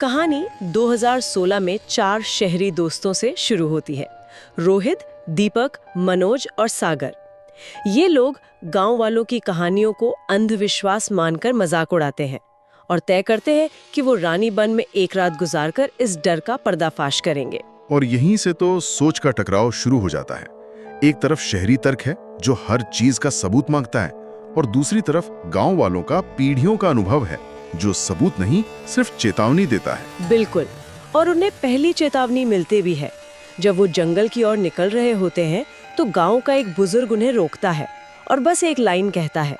कहानी 2016 में 4 शहरी दोस्तों से शुरू होती है। रोहित, दीपक, मनोज और सागर। ये लोग गांव वालों की कहानियों को अंधविश्वास मानकर मजाक उड़ाते हैं और तय करते हैं कि वो रानी बन में एक रात गुजारकर इस डर का पर्दाफाश करेंगे। और यहीं से तो सोच का टकराव शुरू हो जाता है। एक तरफ शहरी तर्क है जो हर चीज का सबूत मांगता है, और दूसरी तरफ गांव वालों का पीढ़ियों का अनुभव है जो सबूत नहीं सिर्फ चेतावनी देता है। बिल्कुल। और उन्हें पहली चेतावनी मिलते भी है। जब वो जंगल की ओर निकल रहे होते हैं तो गांव का एक बुजुर्ग उन्हें रोकता है और बस एक लाइन कहता है,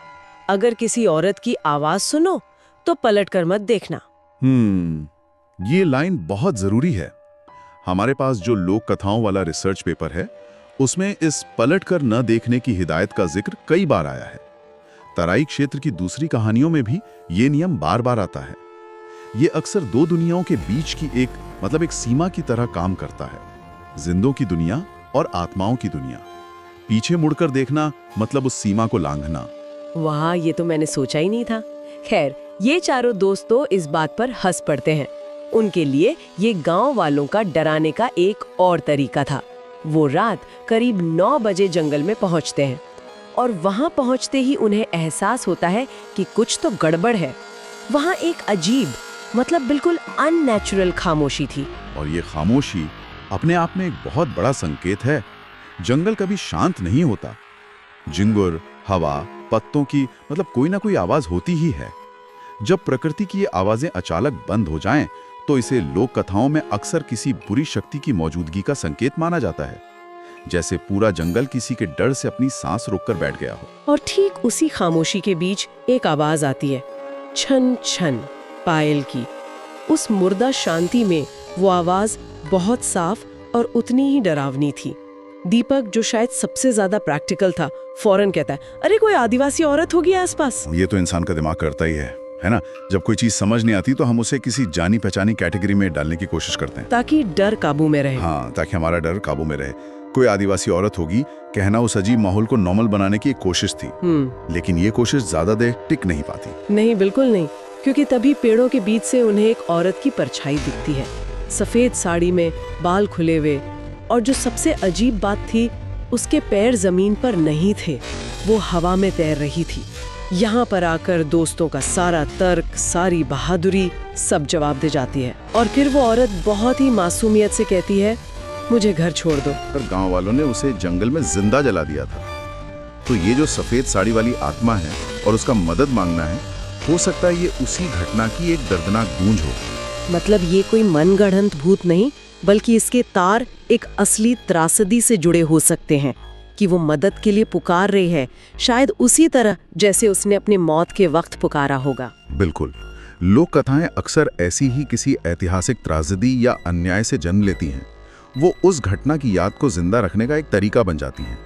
अगर किसी औरत की आवाज सुनो तो पलट कर मत देखना। ये लाइन बहुत जरूरी है। हमारे पास जो लोक कथाओं वाला रिसर्च पेपर है उसमें इस पलट कर न देखने की हिदायत का जिक्र कई बार आया है। तराई क्षेत्र की दूसरी कहानियों में भी ये नियम बार बार आता है। ये अक्सर दो दुनियाओं के बीच की एक सीमा की तरह काम करता है। जिंदों की दुनिया और आत्माओं की दुनिया। पीछे मुड़कर देखना मतलब उस सीमा को लांघना। वाह, ये तो मैंने सोचा ही नहीं था। खैर, ये चारों दोस्त तो इस बात पर हंस पड़ते हैं। उनके लिए ये गांव वालों का डराने का एक और तरीका था। वो रात करीब 9 बजे जंगल में पहुंचते हैं और वहां पहुंचते ही उन्हें एहसास होता है कि कुछ तो गड़बड़ है। वहां एक अजीब बिल्कुल अननेचुरल खामोशी थी। और ये खामोशी अपने आप में एक बहुत बड़ा संकेत है। जंगल कभी शांत नहीं होता। जिंगुर, हवा, पत्तों की कोई ना कोई आवाज होती ही है। जब प्रकृति की ये आवाजें अचानक बंद हो जाएं, तो इसे लोक कथाओं में अक्सर किसी बुरी शक्ति की मौजूदगी का संकेत माना जाता है, जैसे पूरा जंगल किसी के डर से अपनी सांस रोककर बैठ गया हो। और ठीक उसी खामोशी के बीच एक आवाज आती है, छन छन पायल की। उस मुर्दा शांति में वो आवाज बहुत साफ और उतनी ही डरावनी थी। दीपक, जो शायद सबसे ज्यादा प्रैक्टिकल था, फौरन कहता है, अरे कोई आदिवासी औरत होगी आसपास। ये तो इंसान का दिमाग करता ही है ना। जब कोई चीज समझ नहीं आती तो हम उसे किसी जानी पहचानी कैटेगरी में डालने की कोशिश करते हैं, ताकि डर काबू में रहे। हाँ, ताकि हमारा डर काबू में रहे। कोई आदिवासी औरत होगी कहना उस अजीब माहौल को नॉर्मल बनाने की एक कोशिश थी। लेकिन ये कोशिश ज्यादा देर टिक नहीं पाती। नहीं, बिल्कुल नहीं, क्योंकि तभी पेड़ों के बीच से उन्हें एक औरत की परछाई दिखती है, सफेद साड़ी में, बाल खुले हुए। और जो सबसे अजीब बात थी, उसके पैर जमीन पर नहीं थे, वो हवा में तैर रही थी। यहाँ पर आकर दोस्तों का सारा तर्क, सारी बहादुरी सब जवाब दे जाती है। और फिर वो औरत बहुत ही मासूमियत से कहती है, मुझे घर छोड़ दो। पर गांव वालों ने उसे जंगल में जिंदा जला दिया था। तो ये जो सफेद साड़ी वाली आत्मा है और उसका मदद मांगना है, हो सकता है ये उसी घटना की एक दर्दनाक गूंज हो। ये कोई मनगढ़ंत भूत नहीं, बल्कि इसके तार एक असली त्रासदी से जुड़े हो सकते हैं कि वो मदद के लिए पुकार रही है, शायद उसी तरह जैसे उसने अपनी मौत के वक्त पुकारा होगा। बिल्कुल। लोक कथाएं अक्सर ऐसी ही किसी ऐतिहासिक त्रासदी या अन्याय से जन्म लेती हैं। वो उस घटना की याद को जिंदा रखने का एक तरीका बन जाती हैं।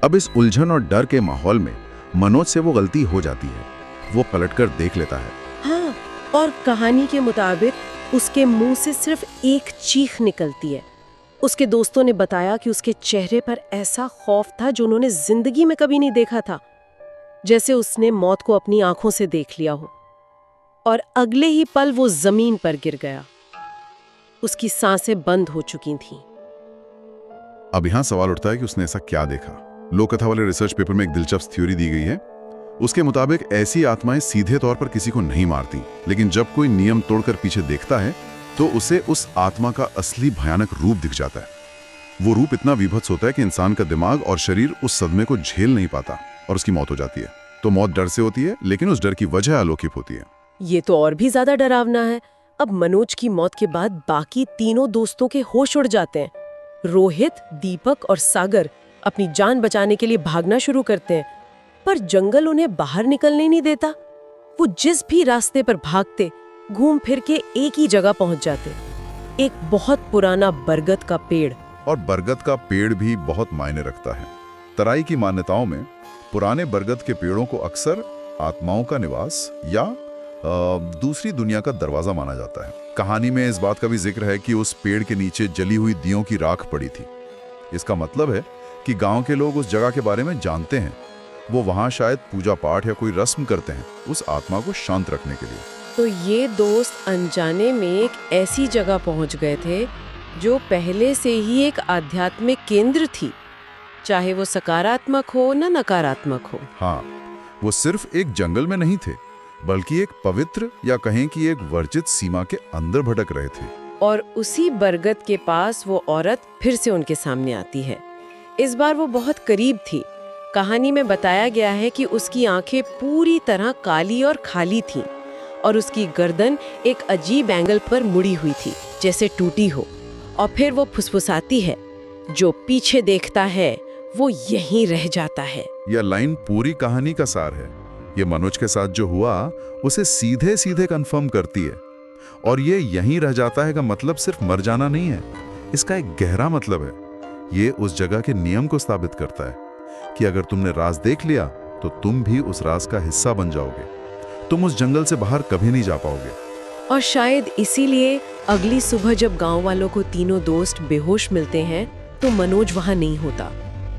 अब इस उलझन और डर के माहौल में मनोज से वो गलती हो जाती है। वो पलटकर देख लेता है। हाँ, और कहानी के मुताबिक उसके मुंह से सिर्फ एक चीख निकलती है। उसके दोस्तों ने बताया कि उसके चेहरे पर ऐसा खौफ था जो उन्होंने जिंदगी में कभी नहीं देखा था, जैसे उसने मौत को अपनी आंखों से देख लिया हो। और अगले ही पल वो जमीन पर गिर गया। उसकी सांसें बंद हो चुकी थीं। अब यहाँ सवाल उठता है कि उसने ऐसा क्या देखा। लोक कथा वाले रिसर्च पेपर में एक दिलचस्प थ्योरी दी गई है। उसके मुताबिक ऐसी आत्माएं सीधे तौर पर किसी को नहीं मारती, लेकिन जब कोई नियम तोड़कर पीछे देखता है तो उसे उस आत्मा का असली भयानक रूप दिख जाता है। वो रूप इतना विभत्स होता है कि इंसान का दिमाग और शरीर उस सदमे को झेल नहीं पाता और उसकी मौत हो जाती है। तो मौत डर से होती है, लेकिन उस डर की वजह अलौकिक होती है। ये तो और भी ज्यादा डरावना है। अब मनोज की मौत के बाद बाकी तीनों दोस्तों के होश उड़ जाते हैं। रोहित, दीपक और सागर अपनी जान बचाने के लिए भागना शुरू करते हैं, पर जंगल उन्हें बाहर निकलने नहीं देता। वो जिस भी रास्ते पर भागते, घूम फिर के एक ही जगह पहुंच जाते, एक बहुत पुराना बरगद का पेड़। और बरगद का पेड़ भी बहुत मायने रखता है। तराई की मान्यताओं में पुराने बरगद के पेड़ों को अक्सर आत्माओं का निवास या दूसरी दुनिया का दरवाजा माना जाता है। कहानी में इस बात का भी जिक्र है कि उस पेड़ के नीचे जली हुई दियों की राख पड़ी थी। इसका मतलब है कि गांव के लोग उस जगह के बारे में जानते हैं। वो वहां शायद पूजा पाठ या कोई रस्म करते हैं उस आत्मा को शांत रखने के लिए। तो ये दोस्त अनजाने में एक ऐसी जगह पहुंच गए थे जो पहले से ही एक आध्यात्मिक केंद्र थी, चाहे वो सकारात्मक हो न नकारात्मक हो। हाँ, वो सिर्फ एक जंगल में नहीं थे, बल्कि एक पवित्र या कहें कि एक वर्जित सीमा के अंदर भटक रहे थे। और उसी बरगद के पास वो औरत फिर से उनके सामने आती है। इस बार वो बहुत करीब थी। कहानी में बताया गया है कि उसकी आंखें पूरी तरह काली और खाली थीं और उसकी गर्दन एक अजीब एंगल पर मुड़ी हुई थी, जैसे टूटी हो। और फिर वो फुसफुसाती है, जो पीछे देखता है वो यहीं रह जाता है। यह लाइन पूरी कहानी का सार है। ये मनोज के साथ जो हुआ उसे सीधे सीधे कंफर्म करती है। और ये यहीं रह जाता है का मतलब सिर्फ मर जाना नहीं है, इसका एक गहरा मतलब है। ये उस जगह के नियम को स्थापित करता है कि अगर तुमने राज देख लिया तो तुम भी उस राज का हिस्सा बन जाओगे। तुम उस जंगल से बाहर कभी नहीं जा पाओगे। और शायद इसीलिए अगली सुबह जब गांव वालों को तीनों दोस्त बेहोश मिलते हैं तो मनोज वहां नहीं होता।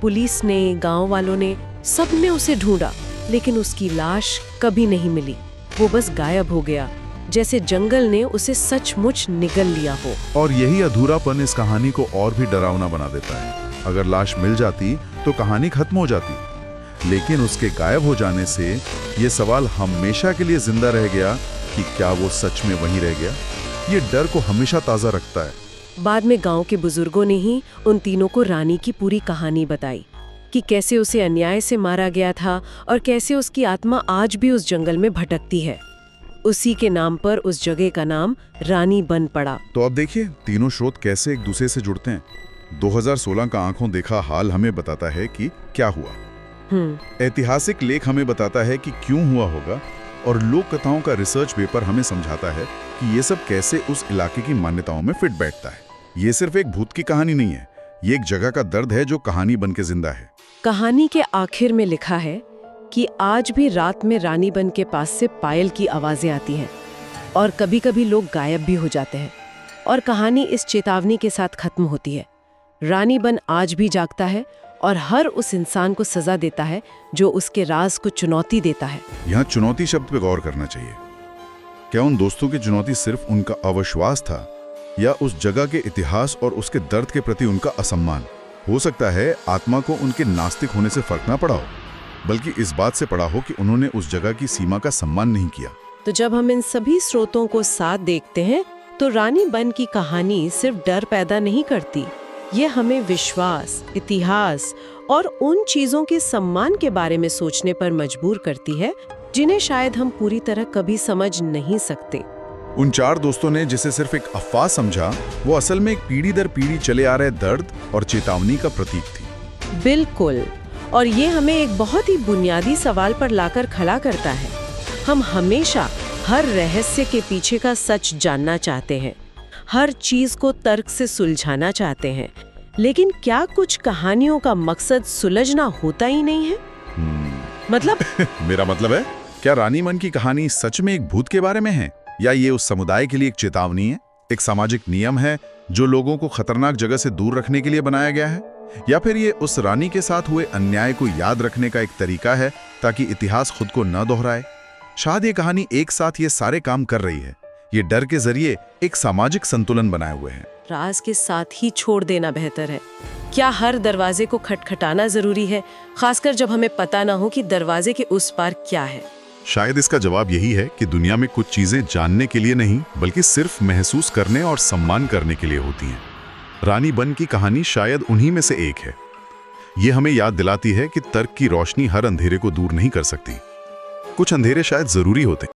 पुलिस ने, गांव वालों ने, सबने उसे ढूंढा, लेकिन उसकी लाश कभी नहीं मिली। वो बस गायब हो गया, जैसे जंगल ने उसे सचमुच निगल लिया हो। और यही अधूरापन इस कहानी को और भी डरावना बना देता है। अगर लाश मिल जाती तो कहानी खत्म हो जाती, लेकिन उसके गायब हो जाने से ये सवाल हमेशा के लिए जिंदा रह गया कि क्या वो सच में वहीं रह गया। ये डर को हमेशा ताजा रखता है। बाद में गांव के बुजुर्गों ने ही उन तीनों को रानी की पूरी कहानी बताई कि कैसे उसे अन्याय से मारा गया था और कैसे उसकी आत्मा आज भी उस जंगल में भटकती है। उसी के नाम पर उस जगह का नाम रानी बन पड़ा। तो अब देखिए तीनों स्रोत कैसे एक दूसरे से जुड़ते हैं। 2016 का आंखों देखा हाल हमें बताता है कि क्या हुआ। ऐतिहासिक लेख हमें बताता है कि क्यों हुआ होगा, और लोक कथाओं का रिसर्च पेपर हमें समझाता है कि ये सब कैसे उस इलाके की मान्यताओं में फिट बैठता है। ये सिर्फ एक भूत की कहानी नहीं है, ये एक जगह का दर्द है जो कहानी बन के जिंदा है। कहानी के आखिर में लिखा है कि आज भी रात में रानी बन के पास से पायल की आवाजें आती हैं और कभी-कभी लोग गायब भी हो जाते हैं। और कहानी इस चेतावनी के साथ खत्म होती है। रानी बन आज भी जागता है और हर उस इंसान को सजा देता है जो उसके राज को चुनौती देता है। यहाँ चुनौती शब्द पे गौर करना चाहिए। क्या उन दोस्तों की चुनौती सिर्फ उनका अविश्वास था, या उस जगह के इतिहास और उसके दर्द के प्रति उनका असम्मान? हो सकता है आत्मा को उनके नास्तिक होने से फर्क ना पड़ा हो, बल्कि इस बात से पड़ा हो कि उन्होंने उस जगह की सीमा का सम्मान नहीं किया। तो जब हम इन सभी स्रोतों को साथ देखते हैं तो रानी बन की कहानी सिर्फ डर पैदा नहीं करती, ये हमें विश्वास, इतिहास और उन चीजों के सम्मान के बारे में सोचने पर मजबूर करती है जिन्हें शायद हम पूरी तरह कभी समझ नहीं सकते। उन चार दोस्तों ने जिसे सिर्फ एक अफवाह समझा, वो असल में एक पीढ़ी दर पीढ़ी चले आ रहे दर्द और चेतावनी का प्रतीक थी। बिल्कुल। और ये हमें एक बहुत ही बुनियादी सवाल पर लाकर खड़ा करता है। हम हमेशा हर रहस्य के पीछे का सच जानना चाहते हैं, हर चीज को तर्क से सुलझाना चाहते हैं, लेकिन क्या कुछ कहानियों का मकसद सुलझना होता ही नहीं है? मतलब मेरा मतलब है, क्या रानी मन की कहानी सच में एक भूत के बारे में है, या ये उस समुदाय के लिए एक चेतावनी है, एक सामाजिक नियम है जो लोगों को खतरनाक जगह से दूर रखने के लिए बनाया गया है, या फिर ये उस रानी के साथ हुए अन्याय को याद रखने का एक तरीका है ताकि इतिहास खुद को न दोहराए? शायद ये कहानी एक साथ ये सारे काम कर रही है। ये डर के जरिए एक सामाजिक संतुलन बनाए हुए हैं। राज के साथ ही छोड़ देना बेहतर है। क्या हर दरवाजे को खटखटाना जरूरी है, खासकर जब हमें पता ना हो कि दरवाजे के उस पार क्या है? शायद इसका जवाब यही है कि दुनिया में कुछ चीजें जानने के लिए नहीं, बल्कि सिर्फ महसूस करने और सम्मान करने के लिए होती हैं। रानी बन की कहानी शायद उन्हीं में से एक है। ये हमें याद दिलाती है कि तर्क की रोशनी हर अंधेरे को दूर नहीं कर सकती। कुछ अंधेरे शायद जरूरी होते हैं।